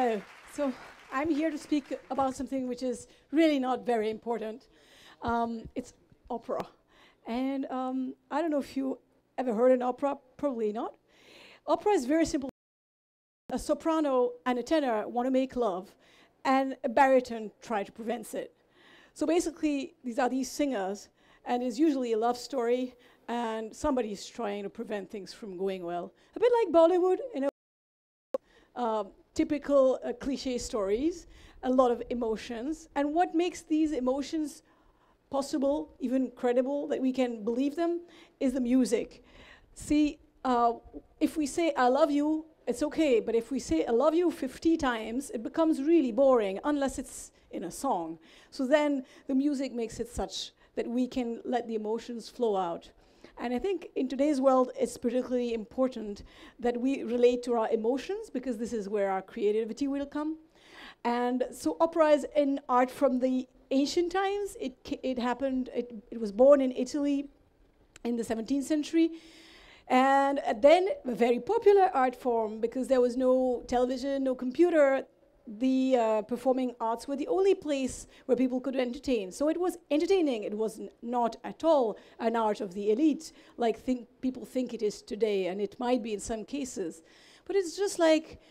Hello. So I'm here to speak about something which is really not very important. It's opera. And I don't know if you ever heard an opera, probably not. Opera is very simple. A soprano and a tenor want to make love, and a baritone try to prevent it. So basically, these are these singers, and it's usually a love story, and somebody's trying to prevent things from going well. A bit like Bollywood, you know, typical cliche stories, a lot of emotions. And what makes these emotions possible, even credible, that we can believe them, is the music. See, if we say, I love you, it's okay, but if we say I love you 50 times, it becomes really boring, unless it's in a song. So then the music makes it such that we can let the emotions flow out. And I think in today's world, it's particularly important that we relate to our emotions, because this is where our creativity will come. And so opera is an art from the ancient times. It was born in Italy in the 17th century. And then a very popular art form, because there was no television, no computer. The performing arts were the only place where people could entertain. So it was entertaining. It was not at all an art of the elite, like people think it is today, and it might be in some cases. But it's just like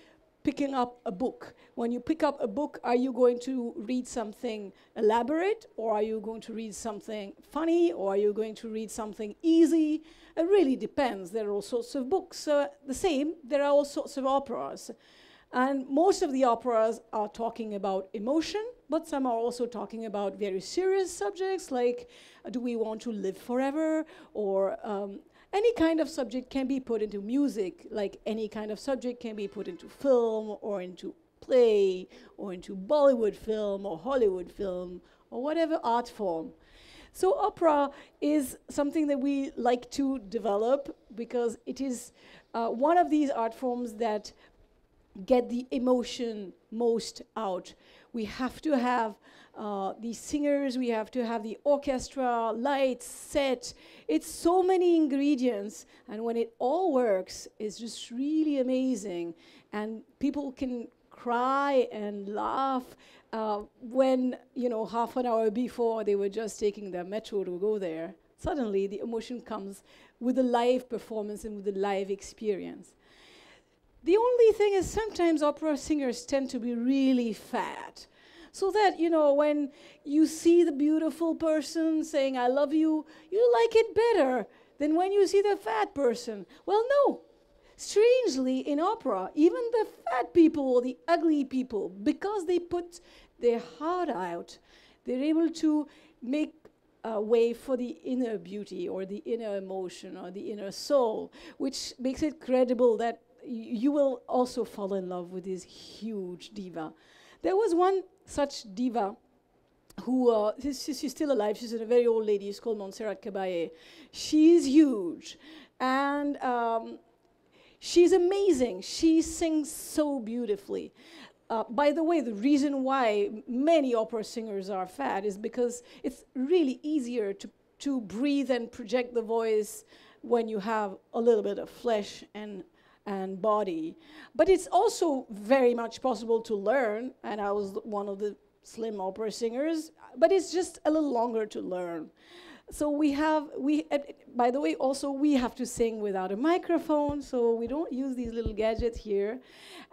picking up a book. When you pick up a book, are you going to read something elaborate, or are you going to read something funny, or are you going to read something easy? It really depends. There are all sorts of books. The same, there are all sorts of operas. And most of the operas are talking about emotion, but some are also talking about very serious subjects, like do we want to live forever? Or any kind of subject can be put into music, like any kind of subject can be put into film, or into play, or into Bollywood film, or Hollywood film, or whatever art form. So opera is something that we like to develop, because it is one of these art forms that get the emotion most out. We have to have these singers, we have to have the orchestra, lights, set. It's so many ingredients, and when it all works, it's just really amazing. And people can cry and laugh when, you know, half an hour before they were just taking their metro to go there. Suddenly the emotion comes with a live performance and with a live experience. The only thing is, sometimes opera singers tend to be really fat. So that, you know, when you see the beautiful person saying, I love you, you like it better than when you see the fat person. Well, no. Strangely, in opera, even the fat people or the ugly people, because they put their heart out, they're able to make a way for the inner beauty, or the inner emotion, or the inner soul, which makes it credible that you will also fall in love with this huge diva. There was one such diva who, she's still alive, she's a very old lady, she's called Montserrat Caballé. She's huge, and she's amazing. She sings so beautifully. By the way, the reason why many opera singers are fat is because it's really easier to breathe and project the voice when you have a little bit of flesh and body. But it's also very much possible to learn, and I was one of the slim opera singers, but it's just a little longer to learn. So by the way, also we have to sing without a microphone, so we don't use these little gadgets here,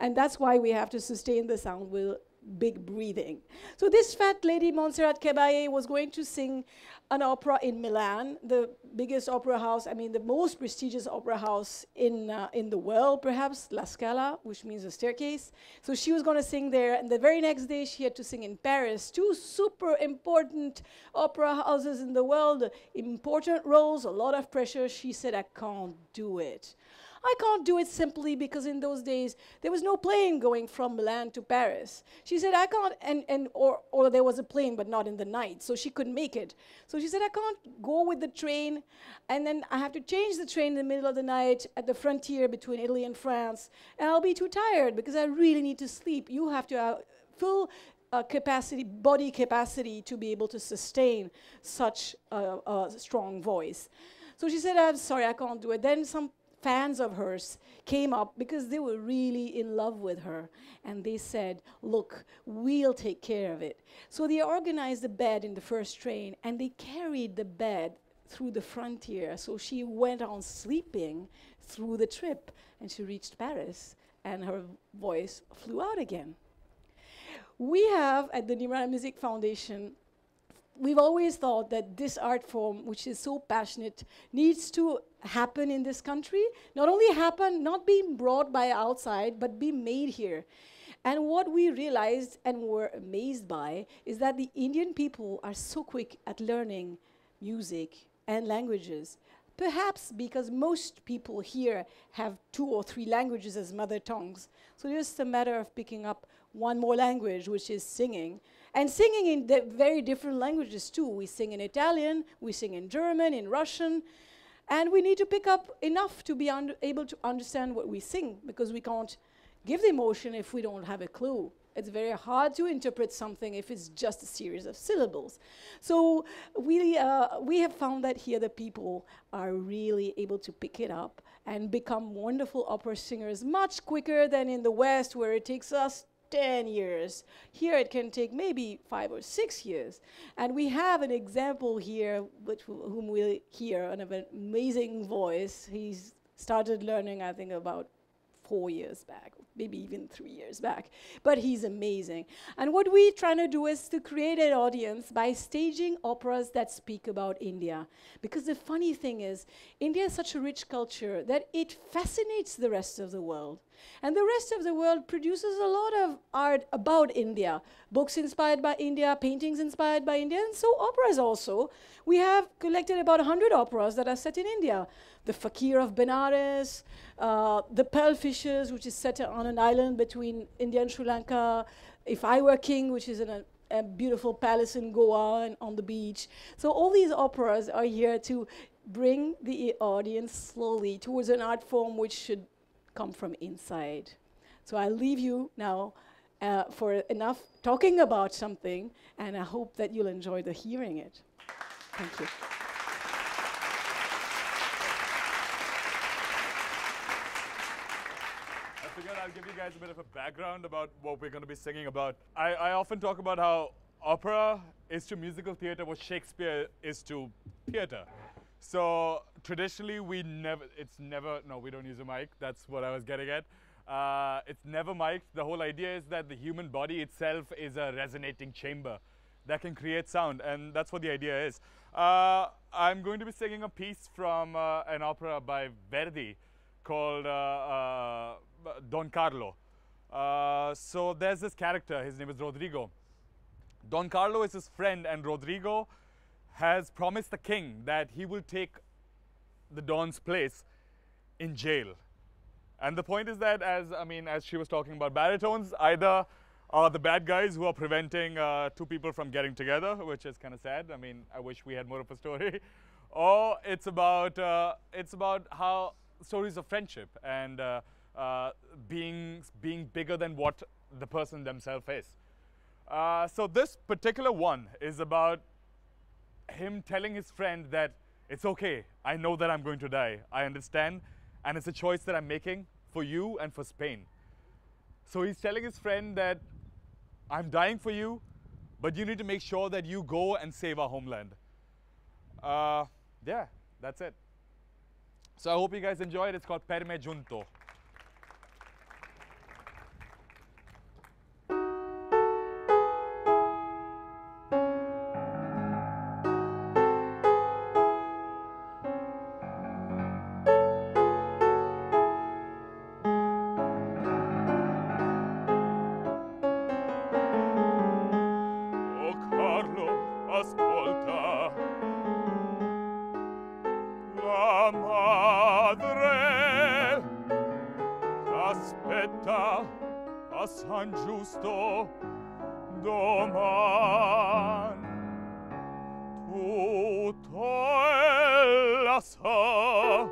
and that's why we have to sustain the sound with big breathing. So this fat lady, Montserrat Caballé, was going to sing an opera in Milan, the biggest opera house, I mean the most prestigious opera house in the world, perhaps, La Scala, which means a staircase. So she was going to sing there, and the very next day she had to sing in Paris, two super important opera houses in the world, important roles, a lot of pressure. She said, I can't do it. I can't do it simply because in those days there was no plane going from Milan to Paris. She said, I can't, or there was a plane but not in the night, so she couldn't make it. So she said, I can't go with the train, and then I have to change the train in the middle of the night at the frontier between Italy and France, and I'll be too tired because I really need to sleep. You have to have full capacity, body capacity, to be able to sustain such a strong voice. So she said, I'm sorry, I can't do it. Then some fans of hers came up because they were really in love with her. And they said, look, we'll take care of it. So they organized a bed in the first train, and they carried the bed through the frontier. So she went on sleeping through the trip, and she reached Paris, and her voice flew out again. We have, at the Nirvana Music Foundation, we've always thought that this art form, which is so passionate, needs to happen in this country. Not only happen, not being brought by outside, but be made here. And what we realized and were amazed by is that the Indian people are so quick at learning music and languages. Perhaps because most people here have 2 or 3 languages as mother tongues. So it's just a matter of picking up one more language, which is singing. And singing in very different languages too. We sing in Italian, we sing in German, in Russian. And we need to pick up enough to be able to understand what we sing, because we can't give the emotion if we don't have a clue. It's very hard to interpret something if it's just a series of syllables. So we have found that here the people are really able to pick it up and become wonderful opera singers much quicker than in the West, where it takes us 10 years. Here it can take maybe 5 or 6 years. And we have an example here, whom we'll hear, an amazing voice. He's started learning, I think, about 4 years back, maybe even 3 years back. But he's amazing. And what we're trying to do is to create an audience by staging operas that speak about India. Because the funny thing is, India is such a rich culture that it fascinates the rest of the world. And the rest of the world produces a lot of art about India. Books inspired by India, paintings inspired by India, and so operas also. We have collected about 100 operas that are set in India. The Fakir of Benares, The Pearl Fishers, which is set on an island between India and Sri Lanka, If I Were King, which is in a beautiful palace in Goa and on the beach. So all these operas are here to bring the audience slowly towards an art form which should come from inside. So I'll leave you now for enough talking about something, and I hope that you'll enjoy the hearing it. Thank you. I figured I'll give you guys a bit of a background about what we're going to be singing about. I often talk about how opera is to musical theater what Shakespeare is to theater. So traditionally, we don't use a mic. That's what I was getting at. It's never mic'd. The whole idea is that the human body itself is a resonating chamber that can create sound, and that's what the idea is. I'm going to be singing a piece from an opera by Verdi called Don Carlo. So there's this character, his name is Rodrigo. Don Carlo is his friend, and Rodrigo has promised the king that he will take the Don's place in jail. And the point is that, as she was talking about baritones, either are the bad guys who are preventing 2 people from getting together, which is kind of sad. I mean, I wish we had more of a story. Or it's about how stories of friendship and being bigger than what the person themselves is. So this particular one is about him telling his friend that it's okay, I know that I'm going to die, I understand, and it's a choice that I'm making for you and for Spain. So he's telling his friend that I'm dying for you, but you need to make sure that you go and save our homeland. Yeah, that's it. So I hope you guys enjoy it. It's called Per me giunto. San giusto doman tutto ella sa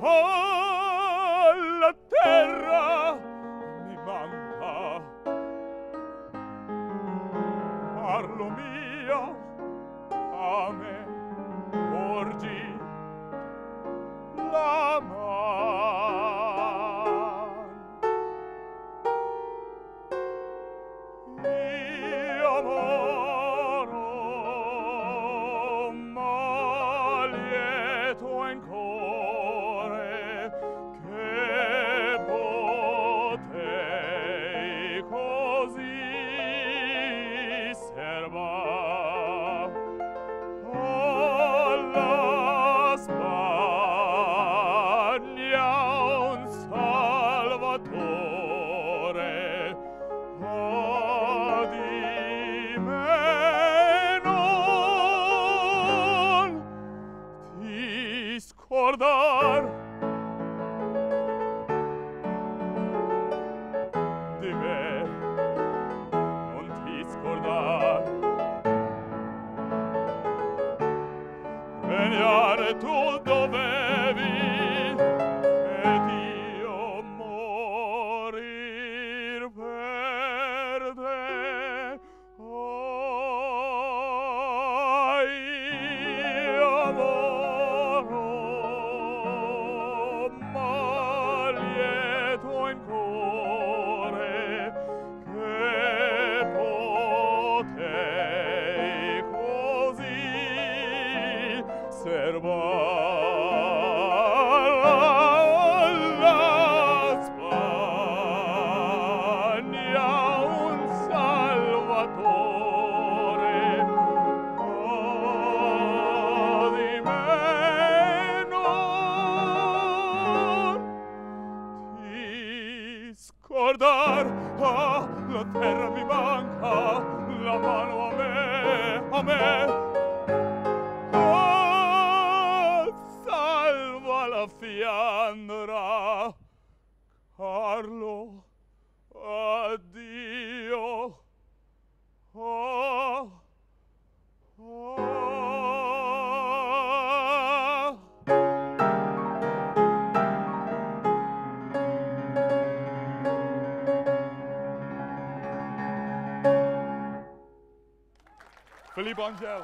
alla terra mi manca parlo mia a me porgi tu dovevi ed io morir per te. Oh, io moro, ma lieto in cuore che potei così serbare alla Spagna un salvatore. Oh, di me non ti scordar, ah, la terra mi manca, la mano a me, oh, salva la Fiandra, Carlo, addio, oh, oh. Philippe Angel.